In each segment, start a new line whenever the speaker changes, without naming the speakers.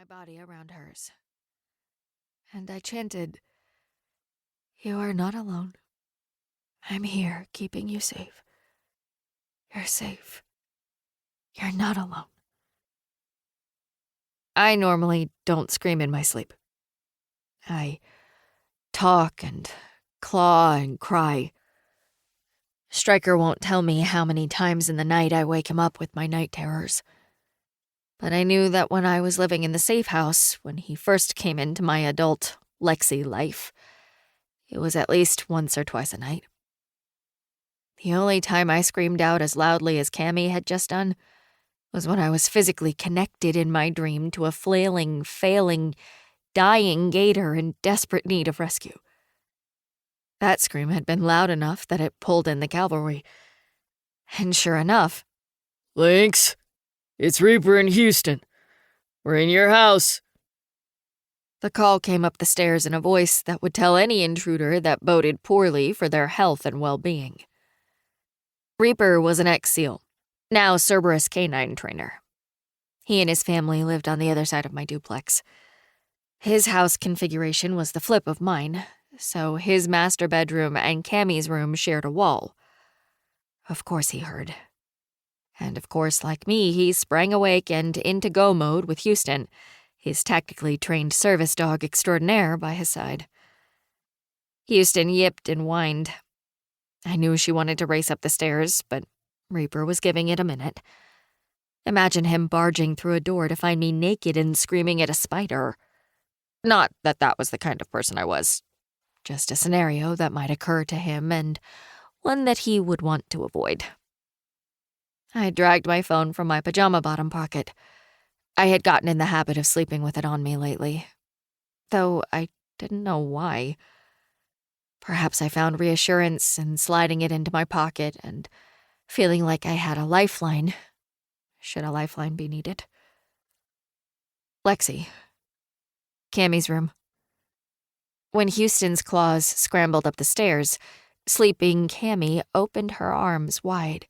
my body around hers. And I chanted, "You are not alone. I'm here, keeping you safe. You're safe. You're not alone." I normally don't scream in my sleep. I talk and claw and cry. Striker won't tell me how many times in the night I wake him up with my night terrors. But I knew that when I was living in the safe house, when he first came into my adult Lexi life, it was at least once or twice a night. The only time I screamed out as loudly as Cammy had just done was when I was physically connected in my dream to a flailing, failing, dying gator in desperate need of rescue. That scream had been loud enough that it pulled in the cavalry. And sure enough,
"Lynx, it's Reaper in Houston. We're in your house."
the call came up the stairs in a voice that would tell any intruder that boded poorly for their health and well-being. Reaper was an ex-SEAL, now Cerberus canine trainer. He and his family lived on the other side of my duplex. His house configuration was the flip of mine, so his master bedroom and Cammy's room shared a wall. Of course he heard. And of course, like me, he sprang awake and into go mode with Houston, his tactically trained service dog extraordinaire by his side. Houston yipped and whined. I knew she wanted to race up the stairs, but Reaper was giving it a minute. Imagine him barging through a door to find me naked and screaming at a spider. Not that that was the kind of person I was. Just a scenario that might occur to him and one that he would want to avoid. I dragged my phone from my pajama bottom pocket. I had gotten in the habit of sleeping with it on me lately, though I didn't know why. Perhaps I found reassurance in sliding it into my pocket and feeling like I had a lifeline, should a lifeline be needed. Lexi. Cammy's room. When Houston's claws scrambled up the stairs, sleeping Cammy opened her arms wide,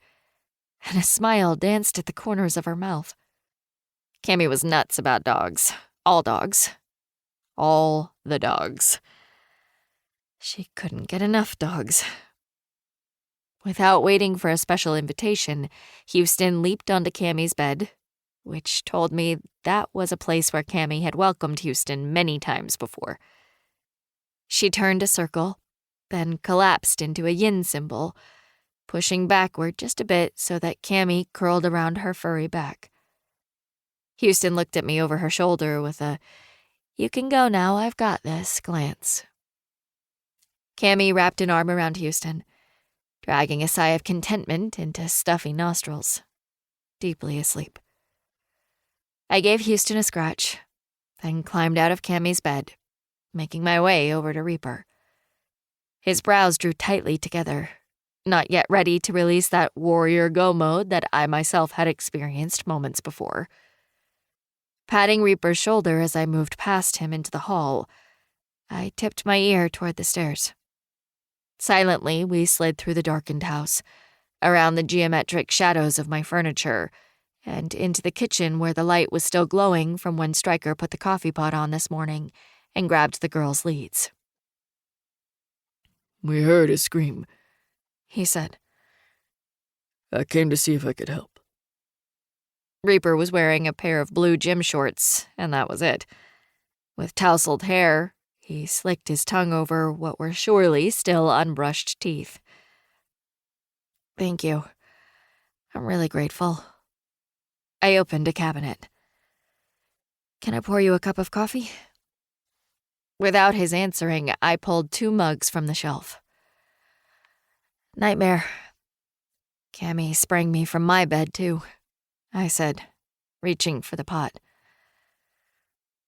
and a smile danced at the corners of her mouth. Cammy was nuts about dogs. All dogs. All the dogs. She couldn't get enough dogs. Without waiting for a special invitation, Houston leaped onto Cammy's bed, which told me that was a place where Cammy had welcomed Houston many times before. She turned a circle, then collapsed into a yin symbol, pushing backward just a bit so that Cammy curled around her furry back. Houston looked at me over her shoulder with a, "You can go now, I've got this," glance. Cammy wrapped an arm around Houston, dragging a sigh of contentment into stuffy nostrils, deeply asleep. I gave Houston a scratch, then climbed out of Cammy's bed, making my way over to Reaper. His brows drew tightly together, not yet ready to release that warrior go mode that I myself had experienced moments before. Patting Reaper's shoulder as I moved past him into the hall, I tipped my ear toward the stairs. Silently, we slid through the darkened house, around the geometric shadows of my furniture, and into the kitchen where the light was still glowing from when Striker put the coffee pot on this morning and grabbed the girls' leads.
"We heard a scream,"
he said.
"I came to see if I could help."
Reaper was wearing a pair of blue gym shorts, and that was it. With tousled hair, he slicked his tongue over what were surely still unbrushed teeth. "Thank you. I'm really grateful." I opened a cabinet. "Can I pour you a cup of coffee?" Without his answering, I pulled 2 mugs from the shelf. "Nightmare." Cammy sprang me from my bed, too, I said, reaching for the pot.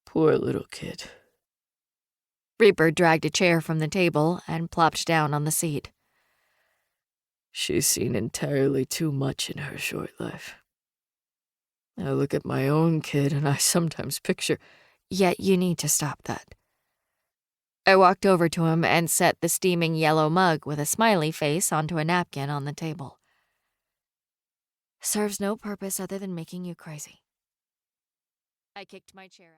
"Poor little kid."
Reaper dragged a chair from the table and plopped down on the seat.
"She's seen entirely too much in her short life. I look at my own kid and I sometimes picture—"
"Yet you need to stop that." I walked over to him and set the steaming yellow mug with a smiley face onto a napkin on the table. "Serves no purpose other than making you crazy." I kicked my chair out.